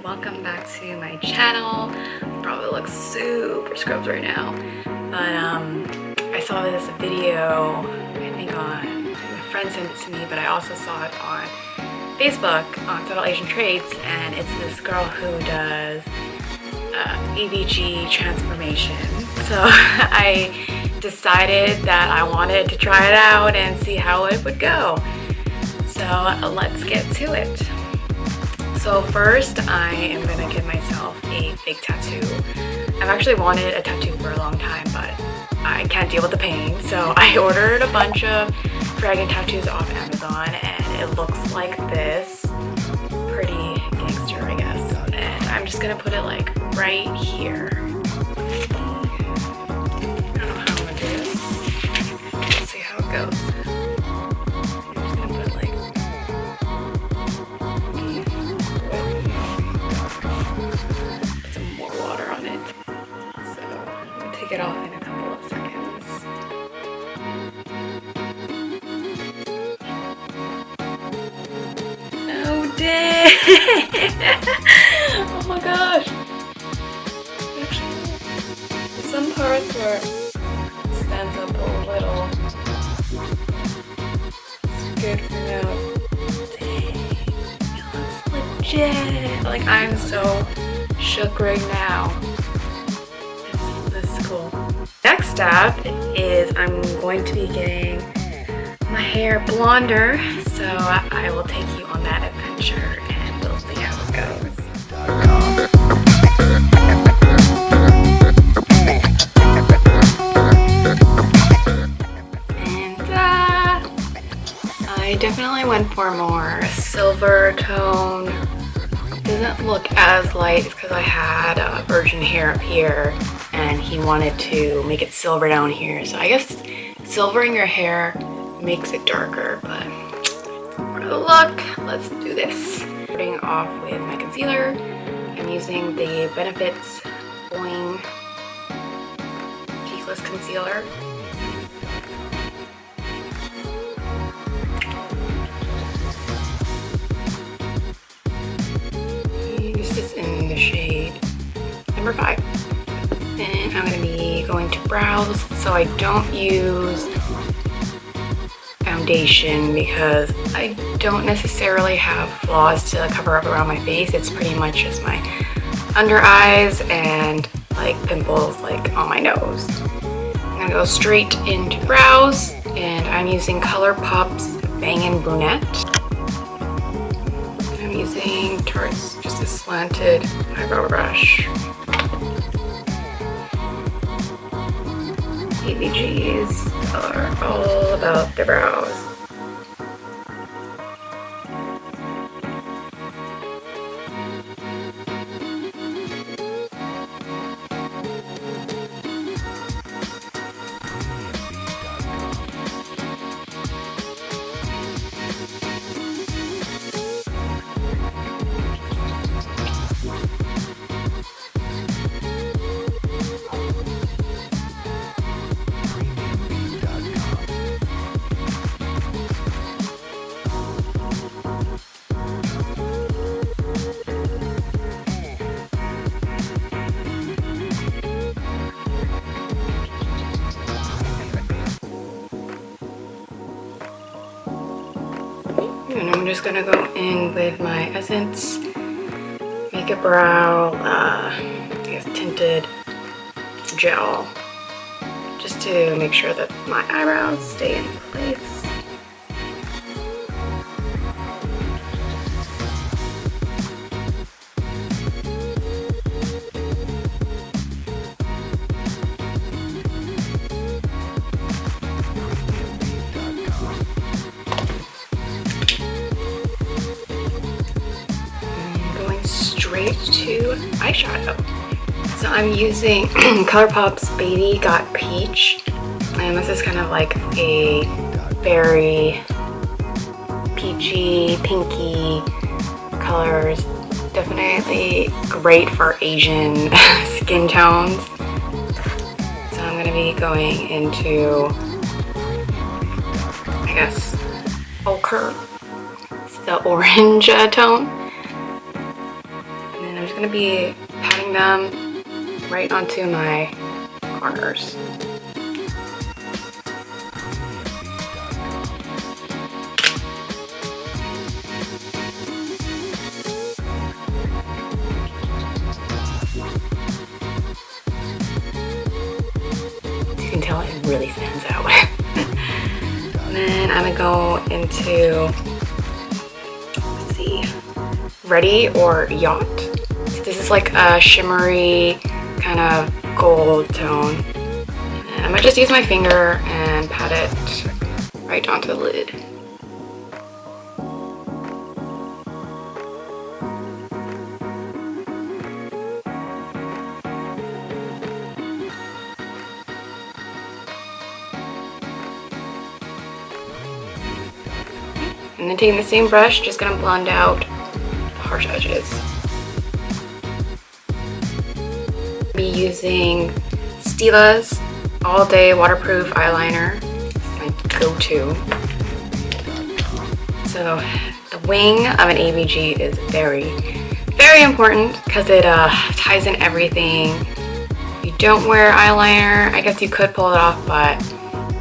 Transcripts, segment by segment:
welcome back to my channel. Probably look super scrubbed right now, but I saw this video, I think my friend sent it to me, but I also saw it on Facebook on Subtle Asian Trades, and it's this girl who does ABG transformation. So I decided that I wanted to try it out and see how it would go. So let's get to it. So first, I am gonna give myself a fake tattoo. I've actually wanted a tattoo for a long time, but I can't deal with the pain. So I ordered a bunch of dragon tattoos off Amazon, and it looks like this. Pretty gangster, I guess. And I'm just gonna put it like right here. I don't know how I'm gonna do this. Let's see how it goes. It off in a couple of seconds. Oh dang! Oh my gosh! Actually, some parts where it stands up a little. It's good for now. Dang! It looks legit! Like, I'm so shook right now. Next step is I'm going to be getting my hair blonder, so I will take you on that adventure and we'll see how it goes. And I definitely went for more silver tone. Doesn't look as light because I had virgin hair up here and he wanted to make it silver down here. So I guess silvering your hair makes it darker, but for the look, let's do this. Starting off with my concealer, I'm using the Benefits Boi-ing Cheekless Concealer. This is in the shade number 5. And I'm going to be going to brows, so I don't use foundation because I don't necessarily have flaws to cover up around my face. It's pretty much just my under eyes and like pimples like on my nose. I'm going to go straight into brows, and I'm using Colourpop's Bangin' Brunette. I'm using Tarte's just a slanted eyebrow brush. ABGs are all about the brows. And I'm just gonna go in with my Essence Makeup Brow, I guess tinted gel, just to make sure that my eyebrows stay in place. Straight to eyeshadow. So I'm using Colourpop's Baby Got Peach, and this is kind of like a very peachy, pinky colors. Definitely great for Asian skin tones. So I'm going to be going into, I guess, ochre. It's the orange tone. going to be patting them right onto my corners. You can tell it really stands out. And then I'm gonna go into, let's see, Ready or Yacht. So this is like a shimmery kind of gold tone. And I'm gonna just use my finger and pat it right onto the lid. And then taking the same brush, just gonna blend out the harsh edges. Be using Stila's All Day Waterproof Eyeliner. It's my go-to. So the wing of an ABG is very, very important because it ties in everything. If you don't wear eyeliner, I guess you could pull it off, but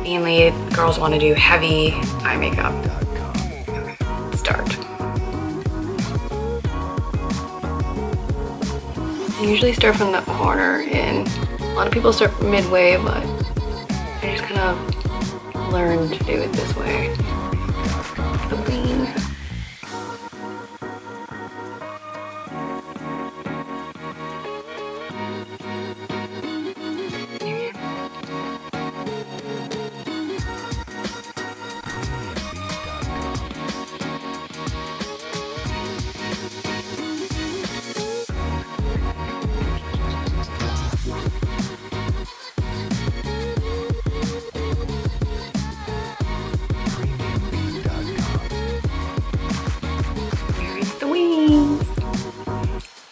mainly girls want to do heavy eye makeup. Start. I usually start from the corner in. A lot of people start from midway, but I just kind of learned to do it this way. The wing.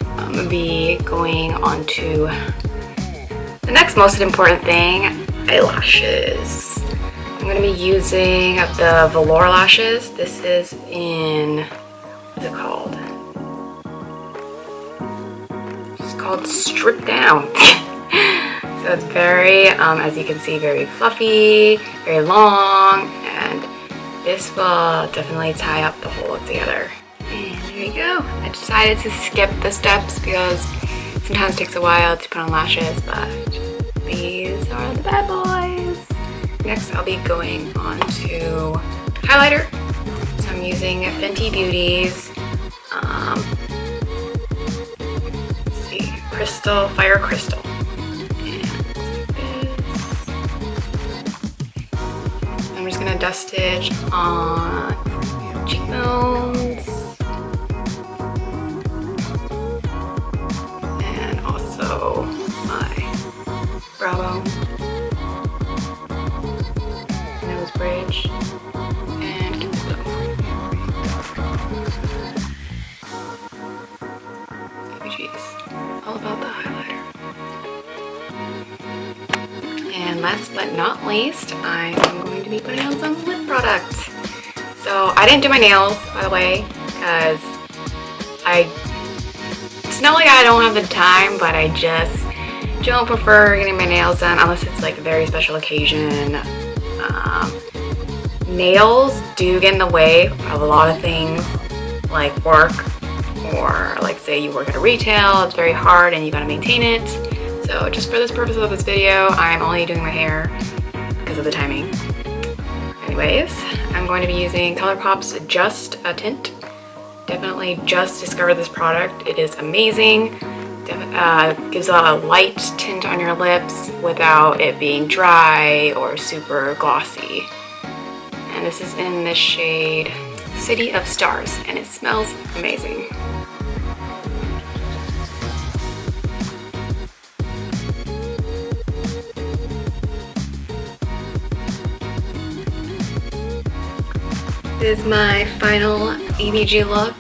I'm gonna be going on to the next most important thing, eyelashes. I'm gonna be using the Velour Lashes. This is in, what's it called? It's called Strip Down. So it's very, as you can see, very fluffy, very long, and this will definitely tie up the whole together. And there you go. I decided to skip the steps because sometimes it takes a while to put on lashes, but these are the bad boys. Next, I'll be going on to highlighter. So I'm using Fenty Beauty's, let's see, Fire Crystal. I'm just gonna dust stitch on cheekbones and also my brow bone, nose bridge, and keep it low. ABGs, all about the highlighter. And last but not least, I am going to be putting on some lip products. So I didn't do my nails, by the way, because it's not like I don't have the time, but I just don't prefer getting my nails done unless it's like a very special occasion. Nails do get in the way of a lot of things, like work, or like say you work at a retail, it's very hard and you gotta maintain it. So just for this purpose of this video, I'm only doing my hair because of the timing. Anyways, I'm going to be using Colourpop's Just a Tint. Definitely just discovered this product. It is amazing. Gives a light tint on your lips without it being dry or super glossy. And this is in the shade City of Stars, and it smells amazing. This is my final ABG look.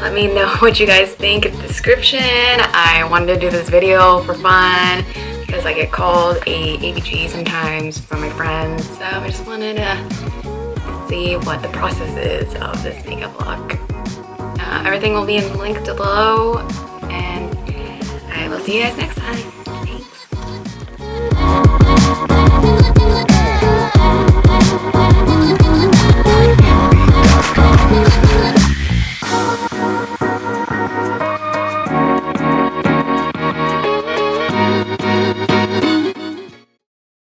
Let me know what you guys think in the description. I wanted to do this video for fun because I get called a ABG sometimes from my friends. So I just wanted to see what the process is of this makeup look. I Everything will be in the link below, and I will see you guys next time. Thanks.